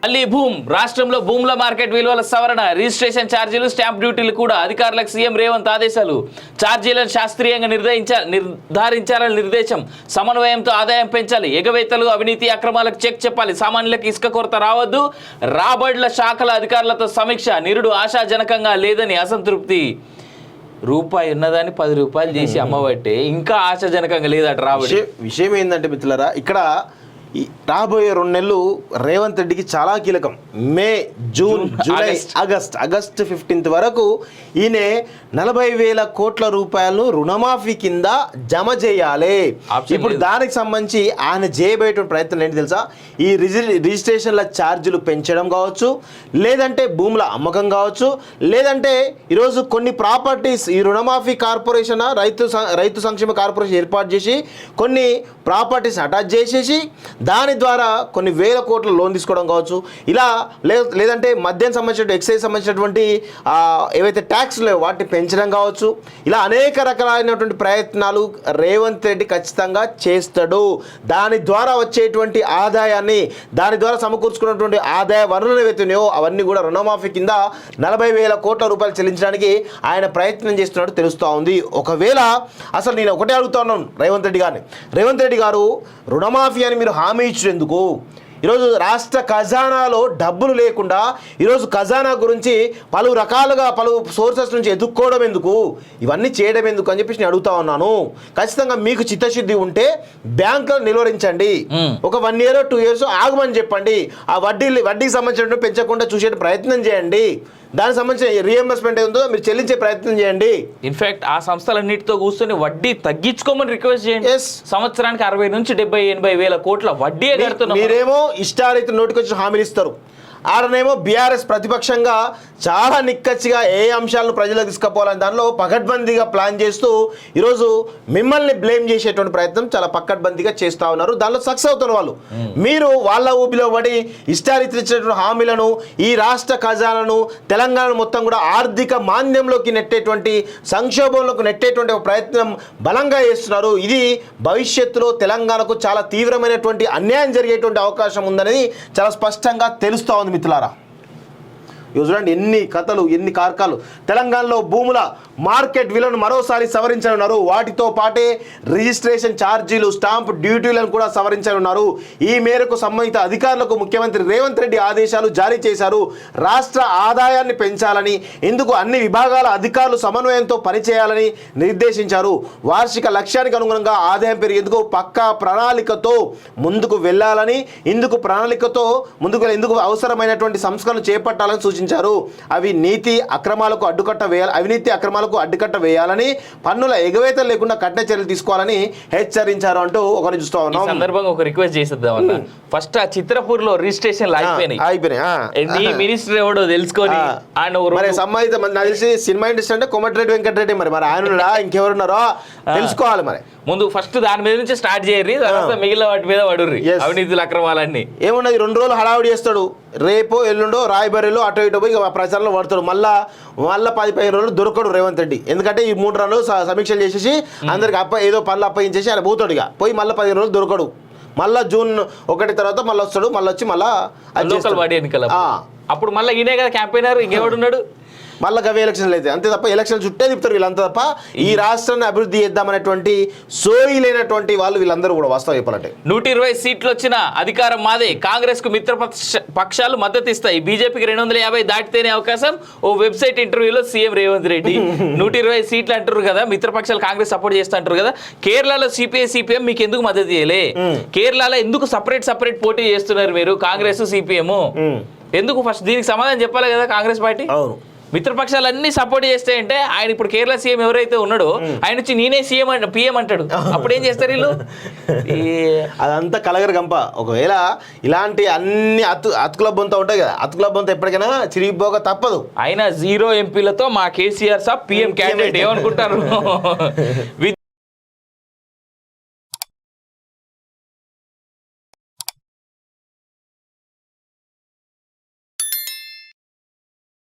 మళ్ళీ రాష్ట్రంలో భూముల మార్కెట్ విలువల సవరణ, రిజిస్ట్రేషన్ ఛార్జీలు, స్టాంప్ డ్యూటీలు కూడా అధికారులకు సీఎం రేవంత్ ఆదేశాలు. ఛార్జీలను శాస్త్రీయంగా నిర్ధారించాలని నిర్దేశం. సమన్వయంతో ఆదాయం పెంచాలి. ఎగవేతలు, అవినీతి అక్రమాలకు చెక్ చెప్పాలి. సామాన్యులకు ఇసుక కొరత రావద్దు. రాబడుల శాఖల అధికారులతో సమీక్ష. నిరుడు ఆశాజనకంగా లేదని అసంతృప్తి. రూపాయి ఉన్నదాన్ని 10 రూపాయలు చేసి అమ్మబట్టే ఇంకా ఆశాజనకంగా లేదట రాబడి. విషయం ఏంటంటే మిత్రులారా, ఇక్కడ రాబోయే 2 నెలలు రేవంత్ రెడ్డికి చాలా కీలకం. మే, జూన్, జూలై, ఆగస్ట్ 15th వరకు ఈయన 40,000 కోట్ల రూపాయలను రుణమాఫీ కింద జమ చేయాలి. ఇప్పుడు దానికి సంబంధించి ఆయన చేయబోయే ప్రయత్నం ఏంటి తెలుసా? ఈ రిజిస్ట్రేషన్ల ఛార్జీలు పెంచడం కావచ్చు, లేదంటే భూముల అమ్మకం కావచ్చు, లేదంటే ఈరోజు కొన్ని ప్రాపర్టీస్ ఈ రుణమాఫీ కార్పొరేషన్ రైతు సంక్షేమ కార్పొరేషన్ ఏర్పాటు చేసి కొన్ని ప్రాపర్టీస్ అటాచ్ చేసేసి దాని ద్వారా కొన్ని 1000 కోట్ల లోన్ తీసుకోవడం కావచ్చు. ఇలా లేదంటే మద్యం సంబంధించిన ఎక్సైజ్ సంబంధించినటువంటి ఏవైతే ట్యాక్స్ లేవో వాటిని పెంచడం కావచ్చు. ఇలా అనేక రకాలైనటువంటి ప్రయత్నాలు రేవంత్ రెడ్డి ఖచ్చితంగా చేస్తాడు. దాని ద్వారా వచ్చేటువంటి ఆదాయాన్ని, దాని ద్వారా సమకూర్చుకున్నటువంటి ఆదాయ వనరులు ఏవైతున్నాయో అవన్నీ కూడా రుణమాఫీ కింద 40,000 కోట్ల రూపాయలు చెల్లించడానికి ఆయన ప్రయత్నం చేస్తున్నట్టు తెలుస్తూ ఉంది. ఒకవేళ అసలు నేను ఒకటే అడుగుతా ఉన్నాను రేవంత్ రెడ్డి గారిని, రేవంత్ రెడ్డి గారు రుణమాఫీ అని మీరు హామీ ఇచ్చినందుకు ఈరోజు రాష్ట్ర ఖజానాలో డబ్బులు లేకుండా ఈరోజు ఖజానా గురించి పలు రకాలుగా పలు సోర్సెస్ నుంచి ఎదుక్కోవడం ఎందుకు, ఇవన్నీ చేయడం ఎందుకు అని చెప్పేసి నేను అడుగుతా ఉన్నాను. ఖచ్చితంగా మీకు చిత్తశుద్ధి ఉంటే బ్యాంకులో నిలువరించండి. ఒక 1 year 2 years ఆగమని చెప్పండి. ఆ వడ్డీకి సంబంధించిన పెంచకుండా చూసే ప్రయత్నం చేయండి. దానికి సంబంధించిన రీఎంబర్స్మెంట్ ఏదో మీరు చెల్లించే ప్రయత్నం చేయండి. ఇన్ఫాక్ట్ ఆ సంస్థలన్నిటితో కూర్చొని వడ్డీ తగ్గించుకోమని రిక్వెస్ట్ చేయండి. సంవత్సరానికి 60 నుంచి 70-80 వేల కోట్ల వడ్డీ కడుతున్నారు. మీరేమో ఇష్టారీతి నోటికొచ్చిన హామీలు ఇస్తారు. ఆడనేమో బీఆర్ఎస్ ప్రతిపక్షంగా చాలా నిక్కచ్చిగా ఏ అంశాలను ప్రజలకు తీసుకుపోవాలని దానిలో పకడ్బందీగా ప్లాన్ చేస్తూ ఈరోజు మిమ్మల్ని బ్లేమ్ చేసేటువంటి ప్రయత్నం చాలా పకడ్బందీగా చేస్తూ ఉన్నారు. దానిలో సక్సెస్ అవుతున్న వాళ్ళు. మీరు వాళ్ళ ఊపిలో పడి ఇష్టారీతి ఇచ్చినటువంటి హామీలను, ఈ రాష్ట్ర ఖజానాను, తెలంగాణ మొత్తం కూడా ఆర్థిక మాంద్యంలోకి నెట్టేటువంటి, సంక్షోభంలోకి నెట్టేటువంటి ఒక ప్రయత్నం బలంగా చేస్తున్నారు. ఇది భవిష్యత్తులో తెలంగాణకు చాలా తీవ్రమైనటువంటి అన్యాయం జరిగేటువంటి అవకాశం ఉందనేది చాలా స్పష్టంగా తెలుస్తూ ఉంది మిత్రులారా. చూడండి ఎన్ని కథలు, ఎన్ని కార్కాలు. తెలంగాణలో భూముల మార్కెట్ విలువను మరోసారి సవరించనున్నారు. వాటితో పాటే రిజిస్ట్రేషన్ ఛార్జీలు, స్టాంప్ డ్యూటీలను కూడా సవరించనున్నారు. ఈ మేరకు సంబంధిత అధికారులకు ముఖ్యమంత్రి రేవంత్ రెడ్డి ఆదేశాలు జారీ చేశారు. రాష్ట్ర ఆదాయాన్ని పెంచాలని, ఇందుకు అన్ని విభాగాల అధికారులు సమన్వయంతో పనిచేయాలని నిర్దేశించారు. వార్షిక లక్ష్యానికి అనుగుణంగా ఆదాయం పెరిగేందుకు పక్కా ప్రణాళికతో ముందుకు వెళ్ళాలని, ఇందుకు అవసరమైనటువంటి సంస్కరణలు చేపట్టాలని సూచించారు. అవి అవినీతి అక్రమాలకు అడ్డుకట్ట వేయాలని, పన్నుల ఎగవేతలు లేకుండా కఠిన చర్యలు తీసుకోవాలని హెచ్చరించారు అంటూ ఒకరిని చూస్తా ఉన్నాం. సందర్భంగా ఒక రిక్వెస్ట్ చేసేద్దామన్నా. ఫస్ట్ ఆ చిత్రపూర్ లో రిజిస్ట్రేషన్ అయిపోయినాయి. మినిస్టర్ ఎవడో తెలుసుకొని సంబంధిత నాకు తెలిసి సినిమా ఇండస్ట్రీ అంటే కోమటిరెడ్డి వెంకటరెడ్డి, మరి ఆయన ఇంకెవరున్నారో తెలుసుకోవాలి. మరి ముందు ఫస్ట్ దాని మీద నుంచి స్టార్ట్ చేయరు, తర్వాత మిగిలిన వాటి మీద పడుర్రి. అవినీతులు అక్రమాలన్నీ ఏమున్నది 2 రోజులు హడావుడి చేస్తాడు. రేపో ఎల్లుండో రాయబర్రిలో అటు ఇటు పోయి ప్రచారంలో పడతాడు. మళ్ళా 10-15 రోజులు దొరకడు రేవంత్ రెడ్డి. ఎందుకంటే ఈ 3 రోజులు సమీక్షలు చేసేసి అందరికి ఏదో పనులు అప్పగించేసి ఆయన పోతాడు. ఇక పోయి మళ్ళీ 15 రోజులు దొరకడు. మళ్ళీ June 1 తర్వాత మళ్ళీ వస్తాడు. మళ్ళీ వచ్చి మళ్ళీ లోకల్ బాడీ ఎన్నికల అప్పుడు మళ్ళీ ఈయనే కదా క్యాంపెయినర్, ఇంకెవడున్నాడు? మళ్ళీ గవే ఎలక్షన్లు అయితే అంతే తప్ప ఎలక్షన్ చుట్టే తిప్పుతారు వీళ్ళంతా తప్ప ఈ రాష్ట్రాన్ని అభివృద్ధి చేద్దామనేటువంటి సోయి లేనటువంటి వాళ్ళు వీళ్ళందరూ కూడా వాస్తవం చెప్పాలంటే. 120 సీట్లు వచ్చిన అధికారం మాదే. కాంగ్రెస్ కు మిత్ర పక్షాలు మద్దతు ఇస్తాయి. బీజేపీకి 250 దాటితేనే అవకాశం. ఓ వెబ్సైట్ ఇంటర్వ్యూలో సీఎం రేవంత్ రెడ్డి 120 సీట్లు అంటారు కదా, మిత్రపక్షాలు కాంగ్రెస్ సపోర్ట్ చేస్తా అంటారు కదా. కేరళలో సిపిఐ సిపిఎం మీకు ఎందుకు మద్దతు చేయలే? కేరళలో ఎందుకు సపరేట్ పోటీ చేస్తున్నారు మీరు కాంగ్రెస్ సిపిఎం? ఎందుకు? ఫస్ట్ దీనికి సమాధానం చెప్పాలి కదా కాంగ్రెస్ పార్టీ. మిత్రపక్షాలన్నీ సపోర్ట్ చేస్తే అంటే ఆయన ఇప్పుడు కేరళ సీఎం ఎవరైతే ఉన్నాడో ఆయన వచ్చి నేనే సీఎం పిఎం అంటాడు. అప్పుడు ఏం చేస్తారు వీళ్ళు? అదంతా కలగరు గంప. ఒకవేళ ఇలాంటి అన్ని అతుకుల బొంత ఉంటాయి కదా, అతుకుల బొంత ఎప్పటికైనా చిరిగిపోక తప్పదు. ఆయన 0 ఎంపీలతో మా కేసీఆర్ సాబ్ పిఎం క్యాండిడేట్ ఏమనుకుంటారు?